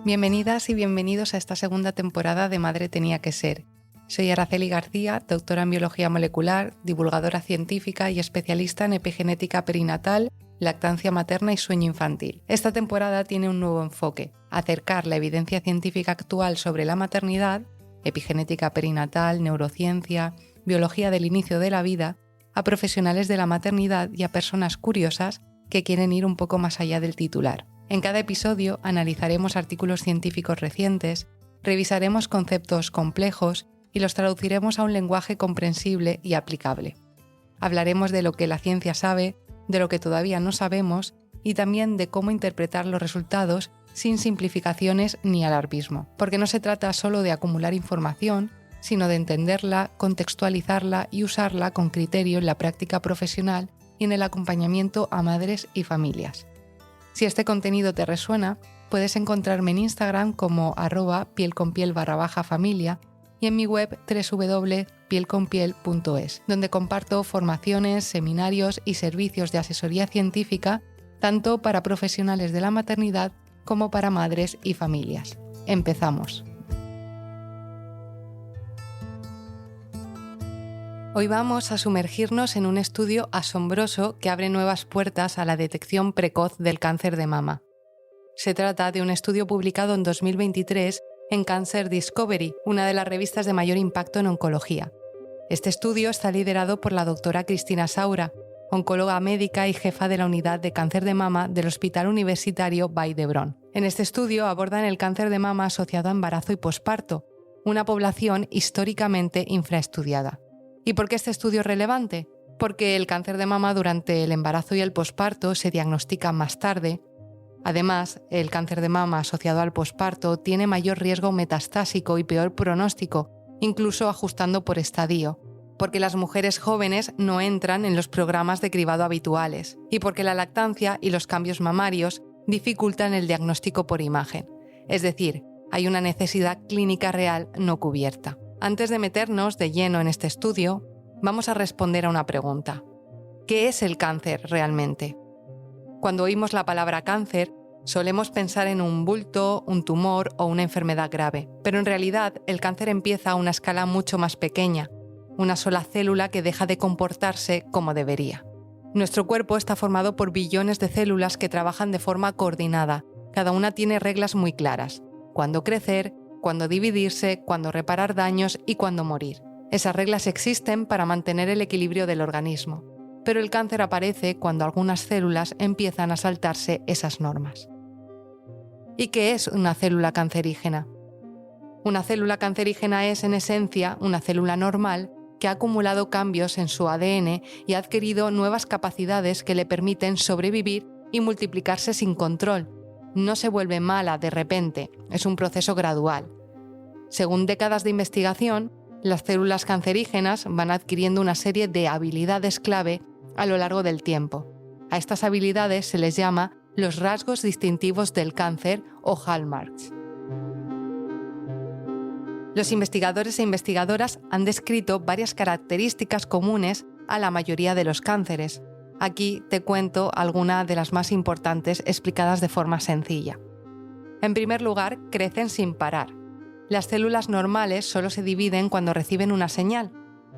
Bienvenidas y bienvenidos a esta segunda temporada de Madre tenía que ser. Soy Araceli García, doctora en biología molecular, divulgadora científica y especialista en epigenética perinatal, lactancia materna y sueño infantil. Esta temporada tiene un nuevo enfoque: acercar la evidencia científica actual sobre la maternidad, epigenética perinatal, neurociencia, biología del inicio de la vida, a profesionales de la maternidad y a personas curiosas que quieren ir un poco más allá del titular. En cada episodio analizaremos artículos científicos recientes, revisaremos conceptos complejos y los traduciremos a un lenguaje comprensible y aplicable. Hablaremos de lo que la ciencia sabe, de lo que todavía no sabemos y también de cómo interpretar los resultados sin simplificaciones ni alarmismo, porque no se trata solo de acumular información, sino de entenderla, contextualizarla y usarla con criterio en la práctica profesional y en el acompañamiento a madres y familias. Si este contenido te resuena, puedes encontrarme en Instagram como @pielconpiel_familia y en mi web www.pielconpiel.es, donde comparto formaciones, seminarios y servicios de asesoría científica tanto para profesionales de la maternidad como para madres y familias. Empezamos. Hoy vamos a sumergirnos en un estudio asombroso que abre nuevas puertas a la detección precoz del cáncer de mama. Se trata de un estudio publicado en 2023 en Cancer Discovery, una de las revistas de mayor impacto en oncología. Este estudio está liderado por la doctora Cristina Saura, oncóloga médica y jefa de la unidad de cáncer de mama del Hospital Universitario Vall d'Hebron. En este estudio abordan el cáncer de mama asociado a embarazo y posparto, una población históricamente infraestudiada. ¿Y por qué este estudio es relevante? Porque el cáncer de mama durante el embarazo y el posparto se diagnostica más tarde. Además, el cáncer de mama asociado al posparto tiene mayor riesgo metastásico y peor pronóstico, incluso ajustando por estadio, porque las mujeres jóvenes no entran en los programas de cribado habituales y porque la lactancia y los cambios mamarios dificultan el diagnóstico por imagen. Es decir, hay una necesidad clínica real no cubierta. Antes de meternos de lleno en este estudio, vamos a responder a una pregunta. ¿Qué es el cáncer realmente? Cuando oímos la palabra cáncer, solemos pensar en un bulto, un tumor o una enfermedad grave, pero en realidad el cáncer empieza a una escala mucho más pequeña, una sola célula que deja de comportarse como debería. Nuestro cuerpo está formado por billones de células que trabajan de forma coordinada. Cada una tiene reglas muy claras: cuándo crecer, cuándo dividirse, cuándo reparar daños y cuándo morir. Esas reglas existen para mantener el equilibrio del organismo, pero el cáncer aparece cuando algunas células empiezan a saltarse esas normas. ¿Y qué es una célula cancerígena? Una célula cancerígena es, en esencia, una célula normal que ha acumulado cambios en su ADN y ha adquirido nuevas capacidades que le permiten sobrevivir y multiplicarse sin control. No se vuelve mala de repente, es un proceso gradual. Según décadas de investigación, las células cancerígenas van adquiriendo una serie de habilidades clave a lo largo del tiempo. A estas habilidades se les llama los rasgos distintivos del cáncer o hallmarks. Los investigadores e investigadoras han descrito varias características comunes a la mayoría de los cánceres. Aquí te cuento algunas de las más importantes explicadas de forma sencilla. En primer lugar, crecen sin parar. Las células normales solo se dividen cuando reciben una señal,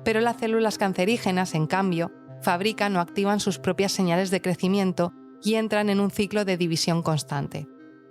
pero las células cancerígenas, en cambio, fabrican o activan sus propias señales de crecimiento y entran en un ciclo de división constante.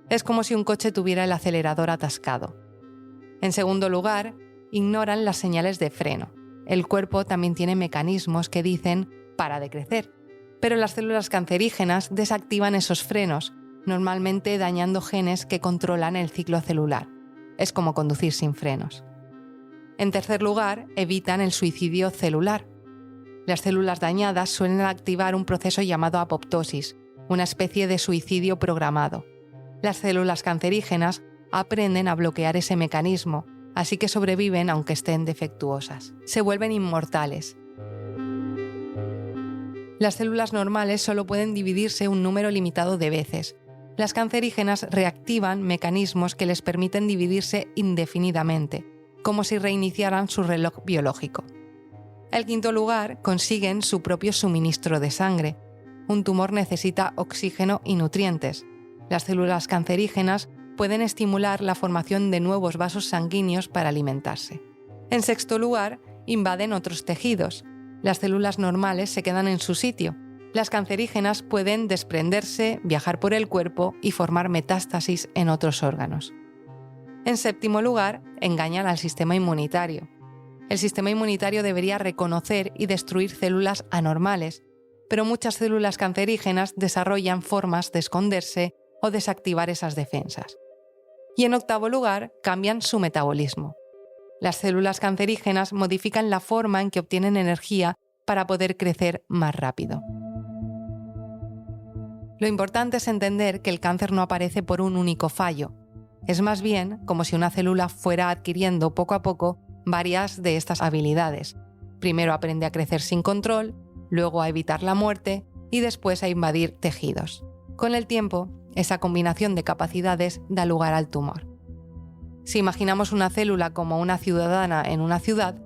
Es como si un coche tuviera el acelerador atascado. En segundo lugar, ignoran las señales de freno. El cuerpo también tiene mecanismos que dicen «para de crecer», pero las células cancerígenas desactivan esos frenos, normalmente dañando genes que controlan el ciclo celular. Es como conducir sin frenos. En tercer lugar, evitan el suicidio celular. Las células dañadas suelen activar un proceso llamado apoptosis, una especie de suicidio programado. Las células cancerígenas aprenden a bloquear ese mecanismo, así que sobreviven aunque estén defectuosas. Se vuelven inmortales. Las células normales solo pueden dividirse un número limitado de veces. Las cancerígenas reactivan mecanismos que les permiten dividirse indefinidamente, como si reiniciaran su reloj biológico. En quinto lugar, consiguen su propio suministro de sangre. Un tumor necesita oxígeno y nutrientes. Las células cancerígenas pueden estimular la formación de nuevos vasos sanguíneos para alimentarse. En sexto lugar, invaden otros tejidos. Las células normales se quedan en su sitio. Las cancerígenas pueden desprenderse, viajar por el cuerpo y formar metástasis en otros órganos. En séptimo lugar, engañan al sistema inmunitario. El sistema inmunitario debería reconocer y destruir células anormales, pero muchas células cancerígenas desarrollan formas de esconderse o desactivar esas defensas. Y en octavo lugar, cambian su metabolismo. Las células cancerígenas modifican la forma en que obtienen energía para poder crecer más rápido. Lo importante es entender que el cáncer no aparece por un único fallo. Es más bien como si una célula fuera adquiriendo poco a poco varias de estas habilidades. Primero aprende a crecer sin control, luego a evitar la muerte y después a invadir tejidos. Con el tiempo, esa combinación de capacidades da lugar al tumor. Si imaginamos una célula como una ciudadana en una ciudad,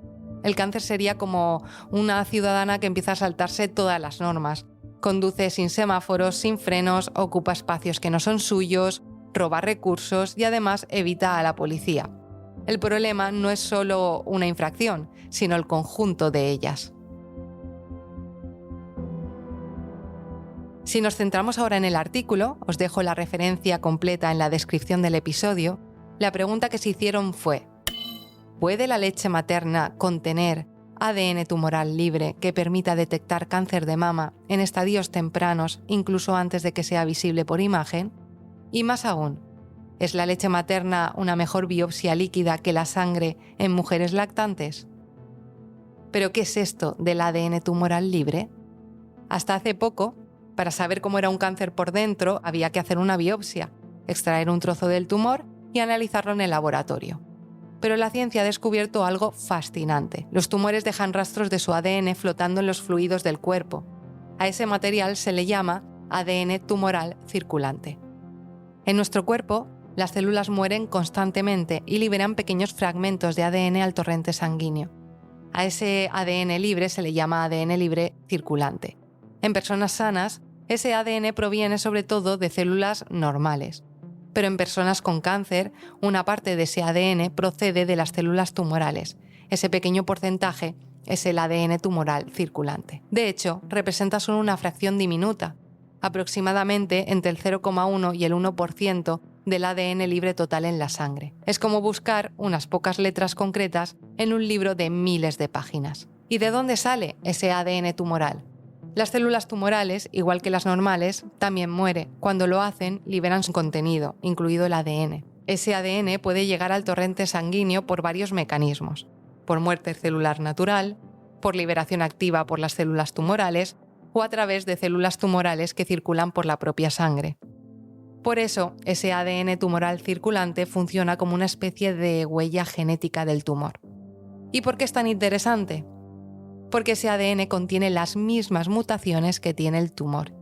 el cáncer sería como una ciudadana que empieza a saltarse todas las normas. Conduce sin semáforos, sin frenos, ocupa espacios que no son suyos, roba recursos y además evita a la policía. El problema no es solo una infracción, sino el conjunto de ellas. Si nos centramos ahora en el artículo, os dejo la referencia completa en la descripción del episodio, la pregunta que se hicieron fue: ¿puede la leche materna contener ADN tumoral libre que permita detectar cáncer de mama en estadios tempranos, incluso antes de que sea visible por imagen? Y más aún, ¿es la leche materna una mejor biopsia líquida que la sangre en mujeres lactantes? ¿Pero qué es esto del ADN tumoral libre? Hasta hace poco, para saber cómo era un cáncer por dentro, había que hacer una biopsia, extraer un trozo del tumor y analizarlo en el laboratorio. Pero la ciencia ha descubierto algo fascinante. Los tumores dejan rastros de su ADN flotando en los fluidos del cuerpo. A ese material se le llama ADN tumoral circulante. En nuestro cuerpo, las células mueren constantemente y liberan pequeños fragmentos de ADN al torrente sanguíneo. A ese ADN libre se le llama ADN libre circulante. En personas sanas, ese ADN proviene sobre todo de células normales. Pero en personas con cáncer, una parte de ese ADN procede de las células tumorales. Ese pequeño porcentaje es el ADN tumoral circulante. De hecho, representa solo una fracción diminuta, aproximadamente entre el 0,1 y el 1% del ADN libre total en la sangre. Es como buscar unas pocas letras concretas en un libro de miles de páginas. ¿Y de dónde sale ese ADN tumoral? Las células tumorales, igual que las normales, también mueren. Cuando lo hacen, liberan su contenido, incluido el ADN. Ese ADN puede llegar al torrente sanguíneo por varios mecanismos: por muerte celular natural, por liberación activa por las células tumorales o a través de células tumorales que circulan por la propia sangre. Por eso, ese ADN tumoral circulante funciona como una especie de huella genética del tumor. ¿Y por qué es tan interesante? Porque ese ADN contiene las mismas mutaciones que tiene el tumor.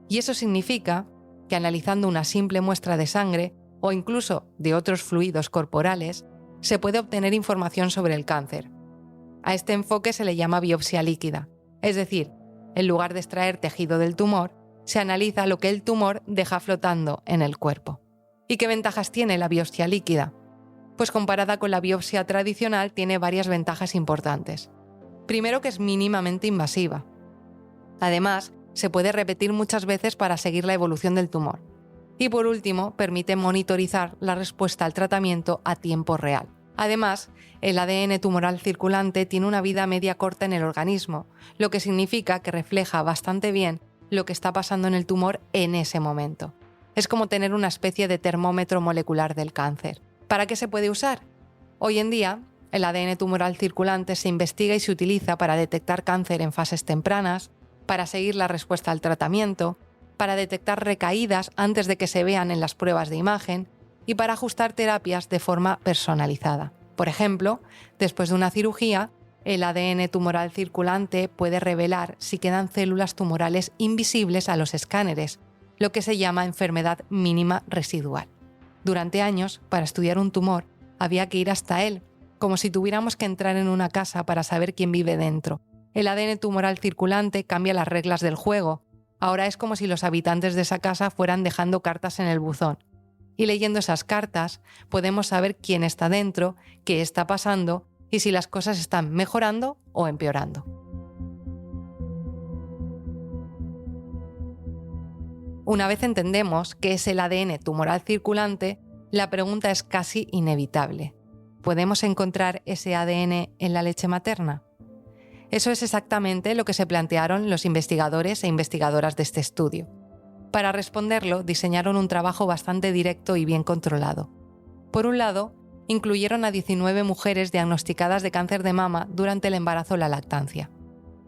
Y eso significa que analizando una simple muestra de sangre o incluso de otros fluidos corporales, se puede obtener información sobre el cáncer. A este enfoque se le llama biopsia líquida, es decir, en lugar de extraer tejido del tumor, se analiza lo que el tumor deja flotando en el cuerpo. ¿Y qué ventajas tiene la biopsia líquida? Pues comparada con la biopsia tradicional tiene varias ventajas importantes. Primero, que es mínimamente invasiva. Además, se puede repetir muchas veces para seguir la evolución del tumor. Y por último, permite monitorizar la respuesta al tratamiento a tiempo real. Además, el ADN tumoral circulante tiene una vida media corta en el organismo, lo que significa que refleja bastante bien lo que está pasando en el tumor en ese momento. Es como tener una especie de termómetro molecular del cáncer. ¿Para qué se puede usar? Hoy en día, el ADN tumoral circulante se investiga y se utiliza para detectar cáncer en fases tempranas, para seguir la respuesta al tratamiento, para detectar recaídas antes de que se vean en las pruebas de imagen y para ajustar terapias de forma personalizada. Por ejemplo, después de una cirugía, el ADN tumoral circulante puede revelar si quedan células tumorales invisibles a los escáneres, lo que se llama enfermedad mínima residual. Durante años, para estudiar un tumor, había que ir hasta él, como si tuviéramos que entrar en una casa para saber quién vive dentro. El ADN tumoral circulante cambia las reglas del juego. Ahora es como si los habitantes de esa casa fueran dejando cartas en el buzón. Y leyendo esas cartas podemos saber quién está dentro, qué está pasando y si las cosas están mejorando o empeorando. Una vez entendemos qué es el ADN tumoral circulante, la pregunta es casi inevitable. ¿Podemos encontrar ese ADN en la leche materna? Eso es exactamente lo que se plantearon los investigadores e investigadoras de este estudio. Para responderlo, diseñaron un trabajo bastante directo y bien controlado. Por un lado, incluyeron a 19 mujeres diagnosticadas de cáncer de mama durante el embarazo o la lactancia.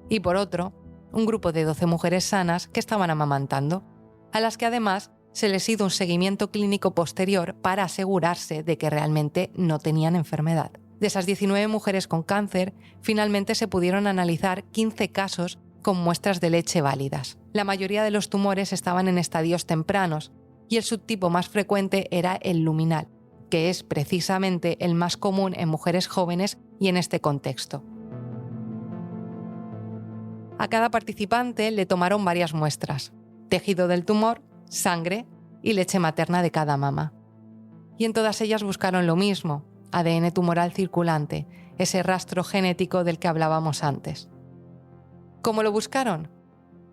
Y por otro, un grupo de 12 mujeres sanas que estaban amamantando, a las que además se les hizo un seguimiento clínico posterior para asegurarse de que realmente no tenían enfermedad. De esas 19 mujeres con cáncer, finalmente se pudieron analizar 15 casos con muestras de leche válidas. La mayoría de los tumores estaban en estadios tempranos y el subtipo más frecuente era el luminal, que es precisamente el más común en mujeres jóvenes y en este contexto. A cada participante le tomaron varias muestras: tejido del tumor, sangre y leche materna de cada mama. Y en todas ellas buscaron lo mismo: ADN tumoral circulante, ese rastro genético del que hablábamos antes. ¿Cómo lo buscaron?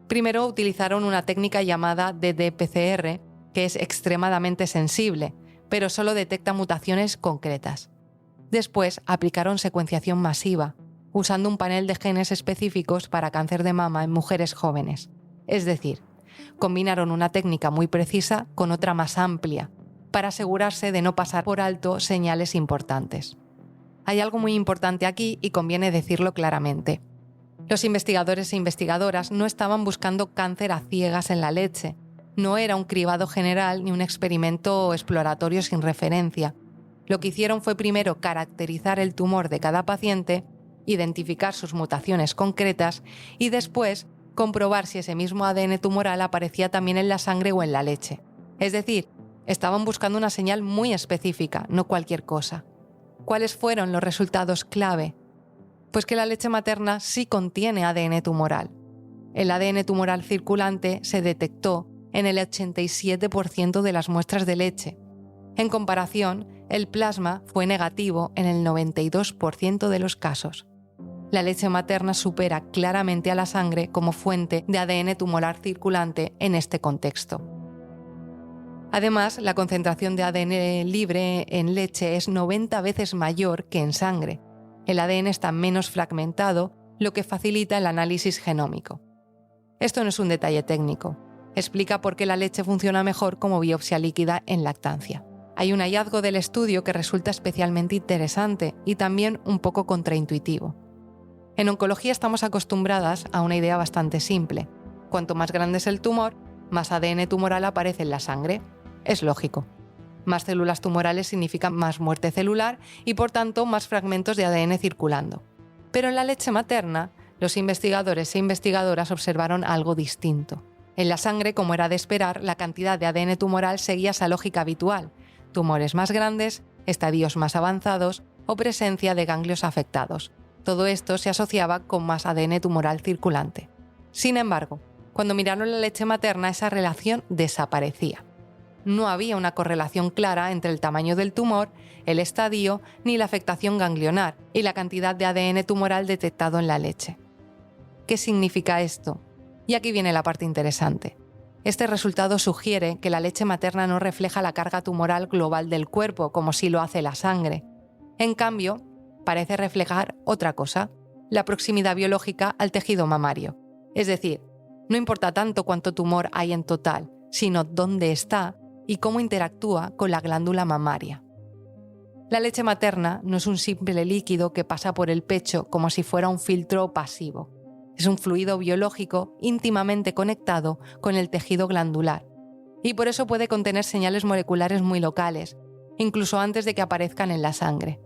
Primero utilizaron una técnica llamada ddPCR, que es extremadamente sensible, pero solo detecta mutaciones concretas. Después aplicaron secuenciación masiva, usando un panel de genes específicos para cáncer de mama en mujeres jóvenes. Es decir, combinaron una técnica muy precisa con otra más amplia, para asegurarse de no pasar por alto señales importantes. Hay algo muy importante aquí y conviene decirlo claramente. Los investigadores e investigadoras no estaban buscando cáncer a ciegas en la leche. No era un cribado general ni un experimento exploratorio sin referencia. Lo que hicieron fue primero caracterizar el tumor de cada paciente, identificar sus mutaciones concretas y después comprobar si ese mismo ADN tumoral aparecía también en la sangre o en la leche. Es decir, estaban buscando una señal muy específica, no cualquier cosa. ¿Cuáles fueron los resultados clave? Pues que la leche materna sí contiene ADN tumoral. El ADN tumoral circulante se detectó en el 87% de las muestras de leche. En comparación, el plasma fue negativo en el 92% de los casos. La leche materna supera claramente a la sangre como fuente de ADN tumoral circulante en este contexto. Además, la concentración de ADN libre en leche es 90 veces mayor que en sangre. El ADN está menos fragmentado, lo que facilita el análisis genómico. Esto no es un detalle técnico. Explica por qué la leche funciona mejor como biopsia líquida en lactancia. Hay un hallazgo del estudio que resulta especialmente interesante y también un poco contraintuitivo. En oncología estamos acostumbradas a una idea bastante simple. Cuanto más grande es el tumor, más ADN tumoral aparece en la sangre. Es lógico. Más células tumorales significan más muerte celular y, por tanto, más fragmentos de ADN circulando. Pero en la leche materna, los investigadores e investigadoras observaron algo distinto. En la sangre, como era de esperar, la cantidad de ADN tumoral seguía esa lógica habitual: tumores más grandes, estadios más avanzados o presencia de ganglios afectados. Todo esto se asociaba con más ADN tumoral circulante. Sin embargo, cuando miraron la leche materna, esa relación desaparecía. No había una correlación clara entre el tamaño del tumor, el estadio, ni la afectación ganglionar y la cantidad de ADN tumoral detectado en la leche. ¿Qué significa esto? Y aquí viene la parte interesante. Este resultado sugiere que la leche materna no refleja la carga tumoral global del cuerpo, como sí lo hace la sangre. En cambio, parece reflejar otra cosa: la proximidad biológica al tejido mamario. Es decir, no importa tanto cuánto tumor hay en total, sino dónde está y cómo interactúa con la glándula mamaria. La leche materna no es un simple líquido que pasa por el pecho como si fuera un filtro pasivo. Es un fluido biológico íntimamente conectado con el tejido glandular y por eso puede contener señales moleculares muy locales, incluso antes de que aparezcan en la sangre.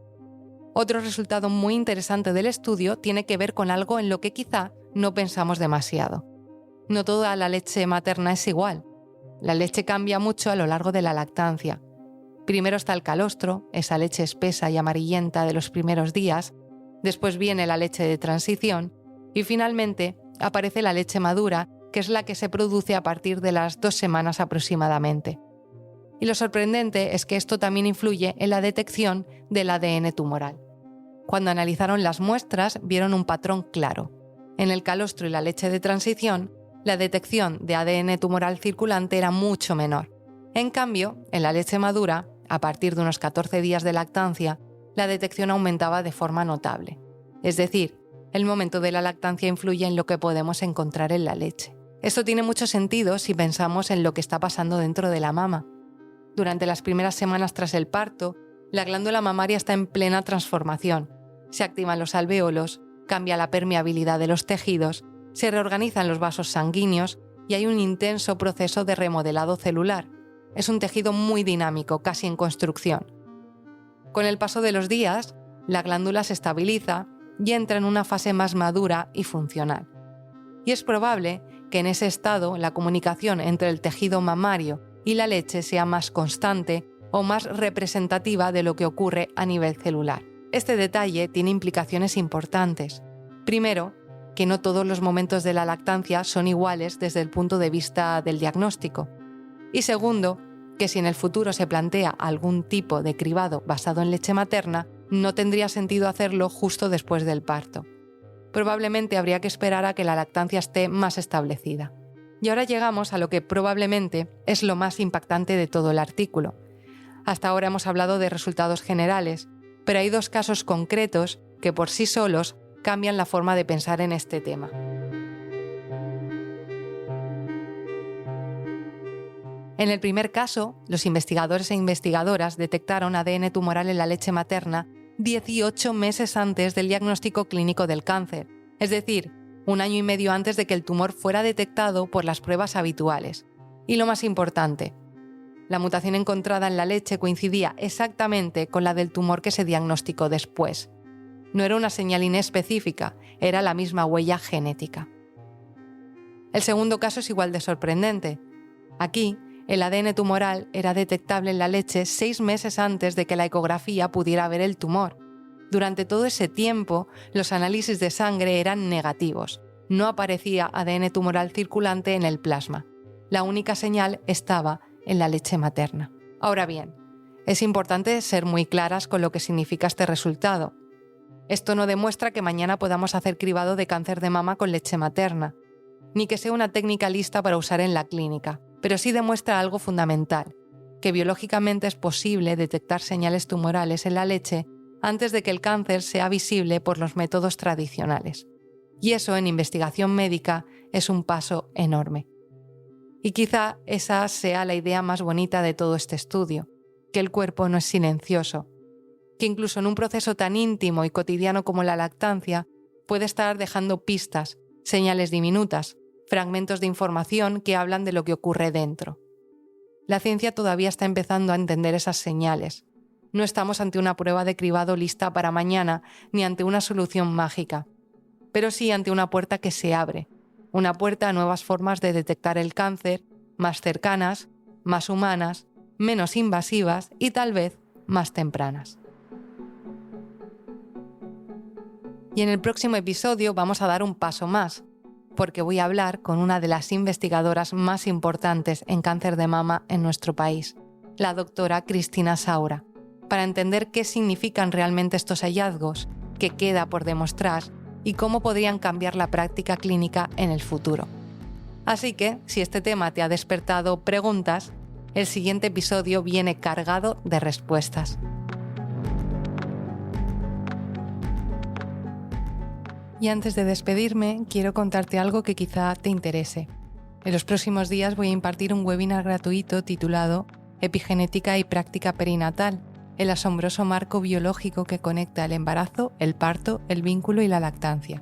Otro resultado muy interesante del estudio tiene que ver con algo en lo que quizá no pensamos demasiado. No toda la leche materna es igual. La leche cambia mucho a lo largo de la lactancia. Primero está el calostro, esa leche espesa y amarillenta de los primeros días. Después viene la leche de transición y finalmente aparece la leche madura, que es la que se produce a partir de las 2 semanas aproximadamente. Y lo sorprendente es que esto también influye en la detección del ADN tumoral. Cuando analizaron las muestras, vieron un patrón claro. En el calostro y la leche de transición, la detección de ADN tumoral circulante era mucho menor. En cambio, en la leche madura, a partir de unos 14 días de lactancia, la detección aumentaba de forma notable. Es decir, el momento de la lactancia influye en lo que podemos encontrar en la leche. Esto tiene mucho sentido si pensamos en lo que está pasando dentro de la mama. Durante las primeras semanas tras el parto, la glándula mamaria está en plena transformación. Se activan los alvéolos, cambia la permeabilidad de los tejidos, se reorganizan los vasos sanguíneos y hay un intenso proceso de remodelado celular. Es un tejido muy dinámico, casi en construcción. Con el paso de los días, la glándula se estabiliza y entra en una fase más madura y funcional. Y es probable que en ese estado la comunicación entre el tejido mamario y la leche sea más constante o más representativa de lo que ocurre a nivel celular. Este detalle tiene implicaciones importantes. Primero, que no todos los momentos de la lactancia son iguales desde el punto de vista del diagnóstico. Y segundo, que si en el futuro se plantea algún tipo de cribado basado en leche materna, no tendría sentido hacerlo justo después del parto. Probablemente habría que esperar a que la lactancia esté más establecida. Y ahora llegamos a lo que probablemente es lo más impactante de todo el artículo. Hasta ahora hemos hablado de resultados generales, pero hay dos casos concretos que por sí solos cambian la forma de pensar en este tema. En el primer caso, los investigadores e investigadoras detectaron ADN tumoral en la leche materna 18 meses antes del diagnóstico clínico del cáncer, es decir, 1 año y medio antes de que el tumor fuera detectado por las pruebas habituales. Y lo más importante, la mutación encontrada en la leche coincidía exactamente con la del tumor que se diagnosticó después. No era una señal inespecífica, era la misma huella genética. El segundo caso es igual de sorprendente. Aquí, el ADN tumoral era detectable en la leche 6 meses antes de que la ecografía pudiera ver el tumor. Durante todo ese tiempo, los análisis de sangre eran negativos. No aparecía ADN tumoral circulante en el plasma. La única señal estaba en la leche materna. Ahora bien, es importante ser muy claras con lo que significa este resultado. Esto no demuestra que mañana podamos hacer cribado de cáncer de mama con leche materna, ni que sea una técnica lista para usar en la clínica, pero sí demuestra algo fundamental, que biológicamente es posible detectar señales tumorales en la leche antes de que el cáncer sea visible por los métodos tradicionales. Y eso en investigación médica es un paso enorme. Y quizá esa sea la idea más bonita de todo este estudio, que el cuerpo no es silencioso, que incluso en un proceso tan íntimo y cotidiano como la lactancia puede estar dejando pistas, señales diminutas, fragmentos de información que hablan de lo que ocurre dentro. La ciencia todavía está empezando a entender esas señales. No estamos ante una prueba de cribado lista para mañana ni ante una solución mágica, pero sí ante una puerta que se abre, una puerta a nuevas formas de detectar el cáncer, más cercanas, más humanas, menos invasivas y tal vez más tempranas. Y en el próximo episodio vamos a dar un paso más, porque voy a hablar con una de las investigadoras más importantes en cáncer de mama en nuestro país, la doctora Cristina Saura, para entender qué significan realmente estos hallazgos, qué queda por demostrar y cómo podrían cambiar la práctica clínica en el futuro. Así que, si este tema te ha despertado preguntas, el siguiente episodio viene cargado de respuestas. Y antes de despedirme, quiero contarte algo que quizá te interese. En los próximos días voy a impartir un webinar gratuito titulado Epigenética y práctica perinatal, el asombroso marco biológico que conecta el embarazo, el parto, el vínculo y la lactancia.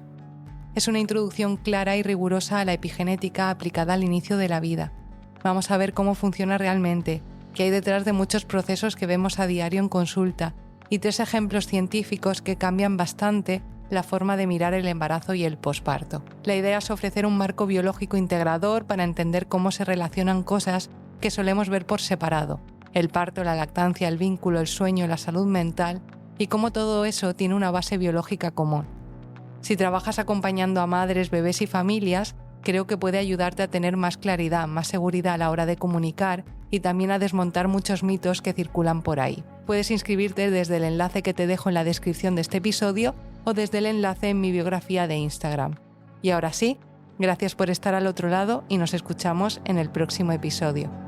Es una introducción clara y rigurosa a la epigenética aplicada al inicio de la vida. Vamos a ver cómo funciona realmente, qué hay detrás de muchos procesos que vemos a diario en consulta y 3 ejemplos científicos que cambian bastante la forma de mirar el embarazo y el posparto. La idea es ofrecer un marco biológico integrador para entender cómo se relacionan cosas que solemos ver por separado: el parto, la lactancia, el vínculo, el sueño, la salud mental, y cómo todo eso tiene una base biológica común. Si trabajas acompañando a madres, bebés y familias, creo que puede ayudarte a tener más claridad, más seguridad a la hora de comunicar y también a desmontar muchos mitos que circulan por ahí. Puedes inscribirte desde el enlace que te dejo en la descripción de este episodio o desde el enlace en mi biografía de Instagram. Y ahora sí, gracias por estar al otro lado y nos escuchamos en el próximo episodio.